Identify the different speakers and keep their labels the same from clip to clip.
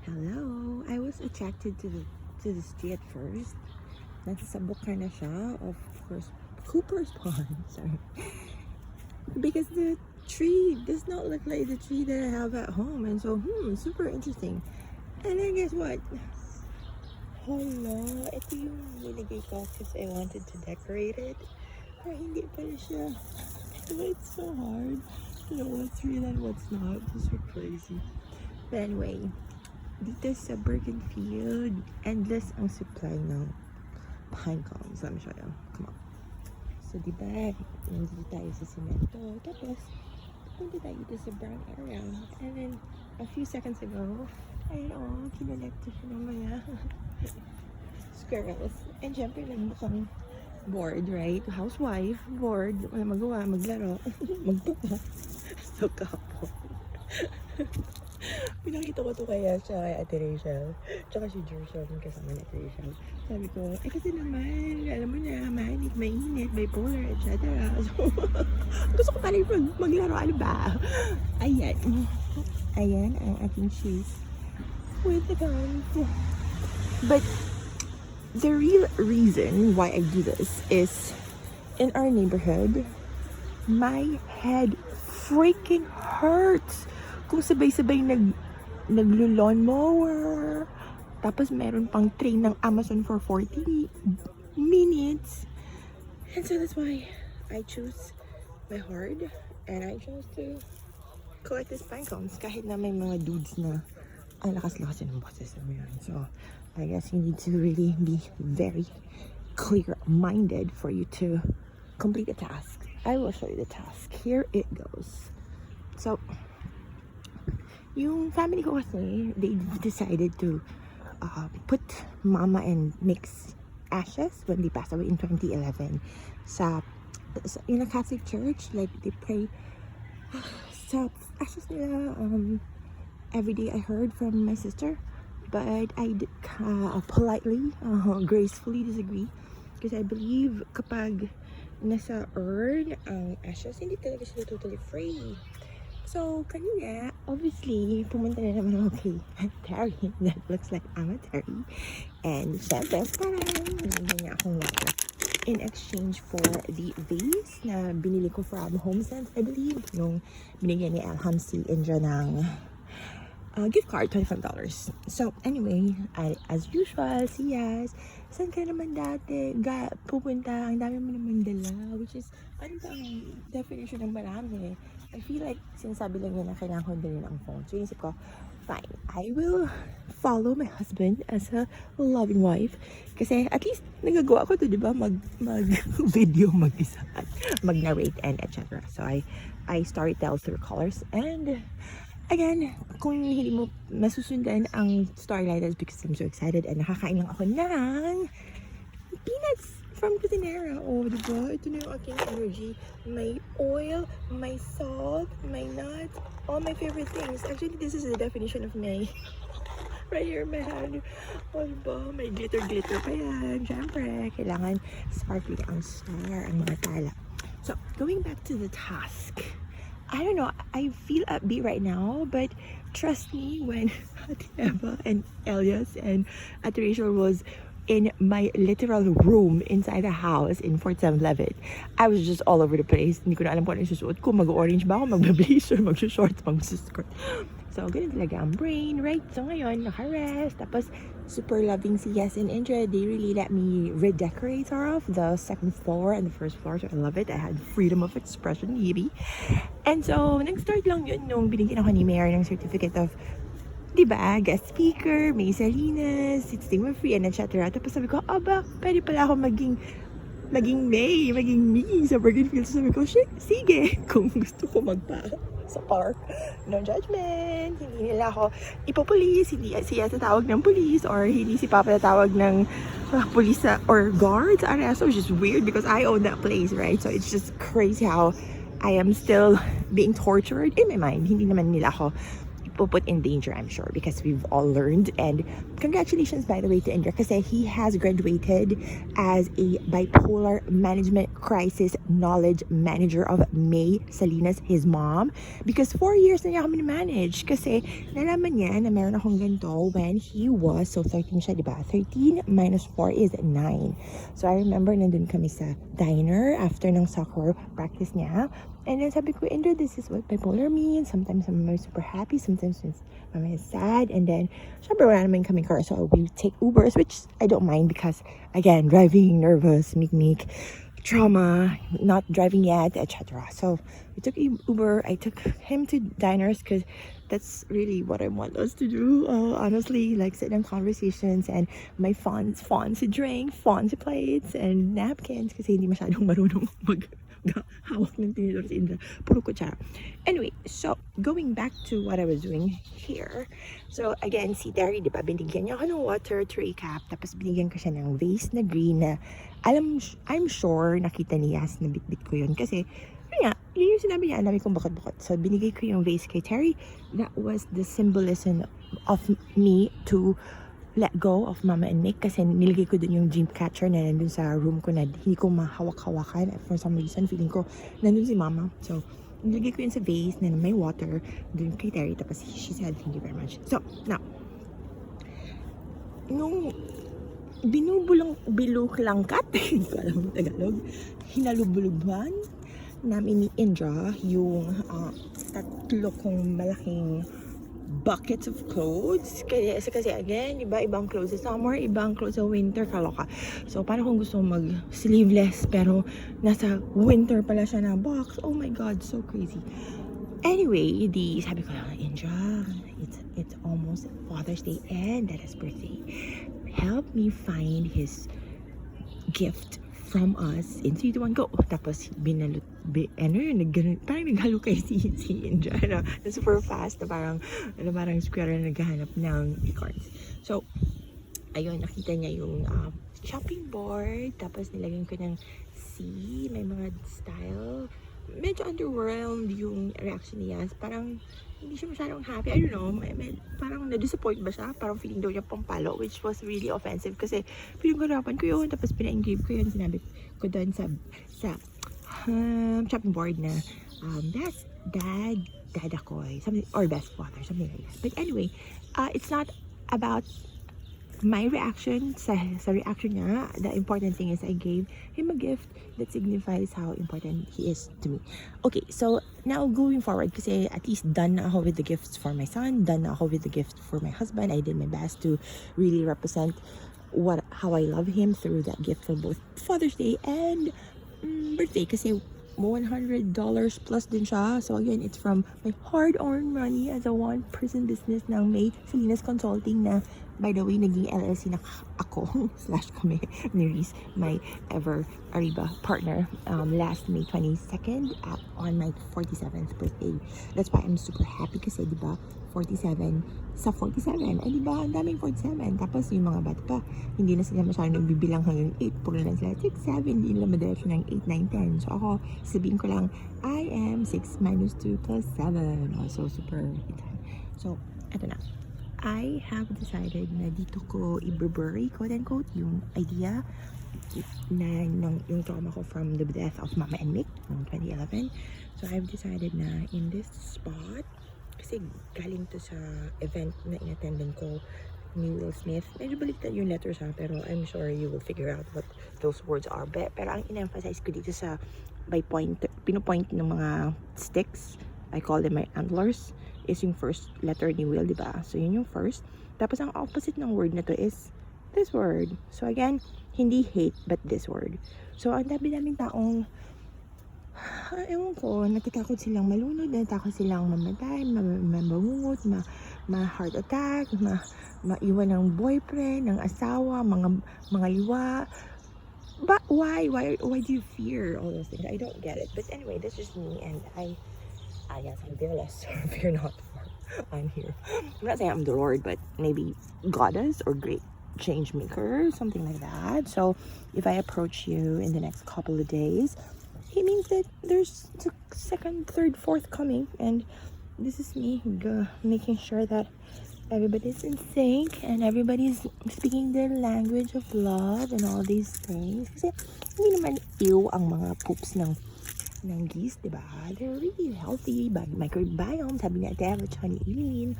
Speaker 1: Hello. I was attracted to this tree at first. Nasasabok ka na siya, of course, Cooper's Pond. Sorry. Because the tree does not look like the tree that I have at home. And so, super interesting. And then guess what? Hala, ito yung nilagay ko because I wanted to decorate it. Pero hindi pala siya. It's so hard to know what's real and what's not. It's so crazy. But anyway, dito sa Bergenfield, endless ang supply ng pine cones. Let me show you. Come on. So, diba, nandito tayo sa semento. Tapos, punta tayo dito sa brown area. And then, a few seconds ago, ayun kinolekta siya ng mga squirrels. And syempre, nagbukang bored, right? Housewife, bored, wala magawa, maglaro, magpapa. So, kapon. Pinakita ko to kaya siya kay Ate Rachel. Tsaka si Jershon kasama ni Ate Rachel. Sabi ko, kasi naman, alam mo na, mainit, bipolar, etc. So, gusto ko pala maglaro, ano ba? Ayan. Ayan ang aking shoes with the pants. But, the real reason why I do this is, in our neighborhood, my head freaking hurts. Kung sabay-sabay naglo-lawn mower, tapos meron pang train ng Amazon for 40 minutes. And so that's why I choose my hard and I chose to collect these pine cones kahit na may mga dudes na ang lakas-lakas ng boses na yun. So I guess you need to really be very clear-minded for you to complete the task. I will show you the task. Here it goes. So, yung family ko kasi, they decided to put mama and mix ashes when they passed away in 2011 in a Catholic church. Like, they pray sa ashes nila. Every day I heard from my sister, but I politely, gracefully disagree because I believe kapag nasa urn ang ashes, hindi talaga sila totally free. So, kanina, obviously, pumunta na naman ako kay Terry. That looks like I'm a Terry. And syempre, parang nabigyan niya akong water in exchange for the vase na binili ko from HomeSense, I believe, nung binigyan ni Alham si Indra ng gift card, $25. So, anyway, as usual, si Yas, saan ka naman dati pupunta? Ang dami mo naman dala, which is, ano ba ang definition ng marami? I feel like, sinasabi lang niya na kailangan ko din ang phone. So, inisip ko, fine, I will follow my husband as a loving wife. Kasi, at least, nagagawa ko to, di ba? Mag-video, mag-isa, mag-narrate, and etc. So, I storytell through colors. And, again, kung hindi mo masusundan ang storyline, that's because I'm so excited and nakakain lang ako ng peanuts from Cucinera. Oh, diba? Ito na yung aking energy. May oil, may salt, may nuts, all my favorite things. Actually, this is the definition of May. Right here in my hand. Oh, diba? May glitter pa yan. Siyempre, kailangan sparkly ang star, ang mga tala. So, going back to the task. I don't know, I feel upbeat right now, but trust me, when Ate Eva and Elias and Ate Rachel was in my literal room inside the house in Fort 7-Eleven, I was just all over the place. Hindi ko na alam kung ano yung susuot ko. Mag-orange ba ako? Mag-blazer? Mag-shorts? Mag-skirt? So, ganun talaga ang brain, right? So, ngayon, naka-rest. Tapos, super loving si Yes and Indra. They really let me redecorate sort of the second floor and the first floor. So, I love it. I had freedom of expression, yiri. And so, nag-start lang yun nung binigyan ako ni Mayor ng certificate of, diba, guest speaker, May Salinas, it's stigma free, and etc. Tapos sabi ko, aba, pwede pala ako maging May, maging me sa Bergenfield. So sabi ko, sige, kung gusto ko magpa sa park, no judgment, hindi nila ako ipopulis, hindi siya tatawag ng police, or hindi si Papa tatawag ng police or guards, so it's just weird because I own that place, right? So it's just crazy how I am still being tortured in my mind. Hindi naman nila ako put in danger, I'm sure, because we've all learned. And congratulations, by the way, to Indra, kasi he has graduated as a bipolar management crisis knowledge manager of May Salinas, his mom, because 4 years na niya kami manage kasi nalaman niya na meron akong ganito when he was, so 13 siya, diba? 13 minus 4 is 9. So I remember nandun kami sa diner after ng soccer practice niya. And then sabi ko, Indra, this is what bipolar means. Sometimes I'm super happy, sometimes I'm sad. And then, syempre wala naman kaming car, so we take Ubers, which I don't mind because, again, driving, nervous, meek, trauma, not driving yet, etc. So we took Uber. I took him to diners because that's really what I want us to do. Honestly, like sit down conversations and my fancy drink, fancy plates, and napkins kasi hindi masyadong marunong hawak ng tinidor si Indra. Puro kutsara. Anyway, so going back to what I was doing here. So again, si Terry, di ba, binigyan niya ako ng water to recap. Tapos binigyan ko siya ng vase na green na I'm sure nakita ni Yas na bitbit ko yun. Kasi, yun yung sinabi niya, alam kong bukod-bukod. So binigay ko yung vase kay Terry. That was the symbolism of me to let go of Mama and Mick kasi nilagay ko dun yung dream catcher na nandun sa room ko na hindi ko mahawak-hawakan. For some reason, feeling ko nandun si Mama. So, nilagay ko yun sa vase na may water dun kay Terry. Tapos she said, thank you very much. So, now, nung biluk-langkat, hindi ko alam ang Tagalog, hinalubuluban namin ni Indra yung tatlo kong malaking buckets of clothes kasi again, ibang clothes sa summer, ibang clothes sa winter, kaloka. So parang kung gusto mag sleeveless pero nasa winter pala siya na box, oh my god, so crazy. Anyway, sabi ko lang, Indra, it's almost Father's Day and that is birthday. Help me find his gift from us in 3, 2, 1, go. Tapos binalot, parang naghalo kay si Indra, na super fast, na parang square na naghahanap ng cards. So, ayun, nakita niya yung shopping board, tapos nilagyan ko ng C, may mga style. Medyo underwhelmed yung reaction niya. Parang hindi siya masyadong happy. I don't know, parang na-disappoint ba siya? Parang feeling daw niya pampalo, which was really offensive kasi feeling ko harapan ko yun, tapos pina-engrave ko yun, sinabi ko doon sa shopping board na that's dad ako'y, something, or best father, something like that. But anyway, it's not about my reaction sa reaction niya. The important thing is I gave him a gift that signifies how important he is to me. Okay, so now going forward, kasi at least done na ako with the gifts for my son, done na ako with the gift for my husband. I did my best to really represent how I love him through that gift for both Father's Day and birthday, kasi $100 plus din siya. So again, it's from my hard-earned money as a one-person business ng May Salinas Consulting na, by the way, naging LLC na ako / kami ni Reese, my ever Ariba partner, last May 22nd on my 47th birthday. That's why I'm super happy kasi, di ba, 47 sa 47. Eh, di ba, ang daming 47. Tapos yung mga bata pa, hindi na sila masyadong nagbibilang hanggang 8. Puro lang sila 6, 7. Hindi nila madiretso ng 8, 9, 10. So ako, sabihin ko lang, I am 6 minus 2 plus 7. Also super itan. So, eto na. I have decided na dito ko i-bury, quote-unquote, yung idea na yung trauma ko from the death of Mama and Mick noong 2011. So, I've decided na in this spot, kasi galing to sa event na inattendan ko ni Will Smith. Medyo baliktad yung letters pero I'm sure you will figure out what those words are. Pero ang in-emphasize ko dito sa pinopoint ng mga sticks, I call them my antlers, is yung first letter ni Will, diba? So yun yung first. Tapos ang opposite ng word na to is this word. So again, hindi hate but this word. So ang dami-daming taong ewan ko, natatakot silang malunod, natatakot silang mamatay, mabangungot, ma-heart attack, maiwan ng boyfriend, ng asawa, mga liwa. But why do you fear all those things? I don't get it. But anyway, that's just me, and I guess I'm fearless. Fear not, for I'm here. I'm not saying I'm the Lord, but maybe goddess or great change maker, something like that. So if I approach you in the next couple of days, it means that there's the second, third, fourth coming, and this is me making sure that everybody's in sync and everybody's speaking their language of love and all these things. Kasi hindi naman ew ang mga poops ng geese, di ba? They're really healthy, microbiome, sabi ni Ate Eva, tsaka ni Eileen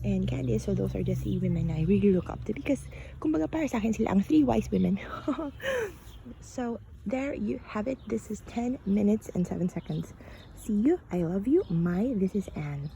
Speaker 1: and Candice. So those are the three women I really look up to because kumbaga para sa akin sila ang three wise women. So there you have it. This is 10 minutes and 7 seconds. See you. I love you. This is Anne.